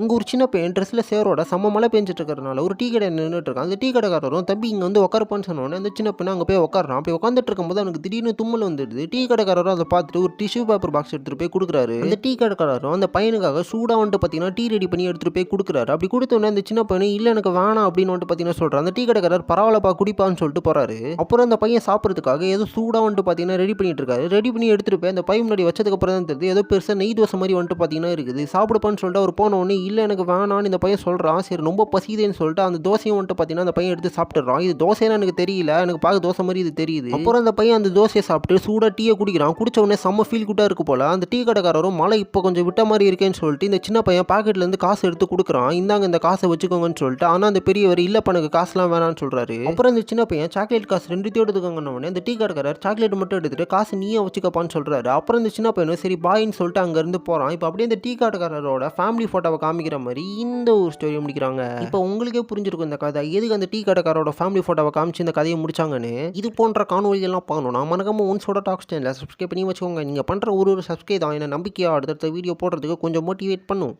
இங்கே ஒரு சின்ன பையன் ட்ரெஸ்ஸில் சேரோட செம்ம மழை பெஞ்சிட்டு இருக்கிறதுனால ஒரு டீ கடை நின்றுட்டு இருக்கான். அந்த டீ கடைக்காரரும் தம்பி இங்கே வந்து உட்காருப்பான்னு சொன்னோன்னே அந்த சின்ன பையன் அங்கே போய் உட்காரான். அப்படி உட்காந்துட்டு இருக்கும்போது அவனுக்கு திடீர்னு தும்மல் வந்துடுது. டீ கடைக்காரரும் அதை பார்த்துட்டு ஒரு டிஷ்யூ பேப்பர் பாக்ஸ் எடுத்துகிட்டு போய் கொடுக்குறாரு. அந்த டீ கடைக்காரரும் அந்த பையனுக்காக சூடாக வந்துட்டு பார்த்தீங்கன்னா டீ ரெடி பண்ணி எடுத்துகிட்டு போய் கொடுக்குறாரு. அப்படி கொடுத்தோன்னே அந்த சின்ன பையன் இல்லை எனக்கு வேணாம் அப்படின்னு வந்துட்டு பார்த்தீங்கன்னா சொல்கிறான். அந்த டீ கடைக்காரர் பரவாயில்லப்பா குடிப்பான்னு சொல்லிட்டு போகிறாரு. அப்புறம் அந்த பையன் சாப்பிட்றதுக்காக ஏதோ சூடாக வந்துட்டு பார்த்தீங்கன்னா ரெடி பண்ணிட்டு இருக்காரு. ரெடி பண்ணி எடுத்துகிட்டு போய் அந்த பையன் முன்னாடி வச்சதுக்கப்புறம் தான் தெரியுது ஏதோ பெருசாக நெய் தோசை மாதிரி வந்துட்டு பார்த்தீங்கன்னா இருக்குது. சாப்பிடுப்பான்னு சொல்லிட்டு அவர் போன உடனே இல்லை எனக்கு வேணான்னு இந்த பையன் சொல்கிறான். சரி ரொம்ப பசிக்குதுன்னு சொல்லிட்டு அந்த தோசையும் வந்துட்டு பார்த்தீங்கன்னா அந்த பையன் எடுத்து சாப்பிட்டுறான். இது தோசைன்னு எனக்கு தெரியல, எனக்கு பார்க்க தோசை மாதிரி இது தெரியுது. அப்புறம் அந்த பையன் அந்த தோசையை சாப்பிட்டு சூடாக டீயை குடிக்கிறான். குடிச்ச உடனே செம்ம ஃபீல் குட்டாக இருக்கு போல. அந்த டீ கடைக்காரரும் மழை இப்போ கொஞ்சம் விட்ட மாதிரி இருக்கேன்னு சொல்லிட்டு இந்த சின்ன பையன் பாக்கெட்லேருந்து காசு எடுத்து கொடுக்குறான். இந்தாங்க இந்த காசை வச்சுக்கோங்கன்னு சொல்லிட்டு. ஆனால் அந்த பெரியவர் இல்லைப்பா எனக்கு காசுலாம் வேணான்னு சொல்கிறாரு. அப்புறம் இந்த சின்ன பையன் சாக்லேட் காசு ரெண்டுத்தையும் எடுத்துக்கோங்கன்னு உடனே இந்த டீ கடைக்காரர் சாக்லேட் மட்டும் எடுத்துட்டு காசு நீயே வச்சுக்கப்பான்னு சொல்கிறாரு. அப்புறம் இந்த சின்ன பையனும் சரி பாயின்னு சொல்லிட்டு அங்கேருந்து போகிறான். இப்போ அப்படியே இந்த டீ கடைக்காரரோட ஃபேமிலி ஃபோட்டோவை காமிக்கிற மாதிரி இந்த ஒரு ஸ்டோரியை முடிக்கிறாங்க. இப்போ உங்களுக்கே புரிஞ்சிருக்கும் இந்த கதை எதுக்கு அந்த டீ கடைக்காரோட ஃபேமிலி ஃபோட்டோவை காமிச்சு இந்த கதையை முடிச்சாங்கன்னு. இது போன்ற காணொலிகள்லாம் பார்க்கணும்னா மறக்காம ஒன்ஸோட டாக் சேனலை சப்ஸ்கிரைப் பண்ணி வச்சுக்கோங்க. நீங்கள் பண்ணுற ஒரு சப்ஸ்கிரைப் தான் என்ன நம்பிக்கையாக அடுத்தடுத்த வீடியோ போடுறதுக்கு கொஞ்சம் மோட்டிவேட் பண்ணும்.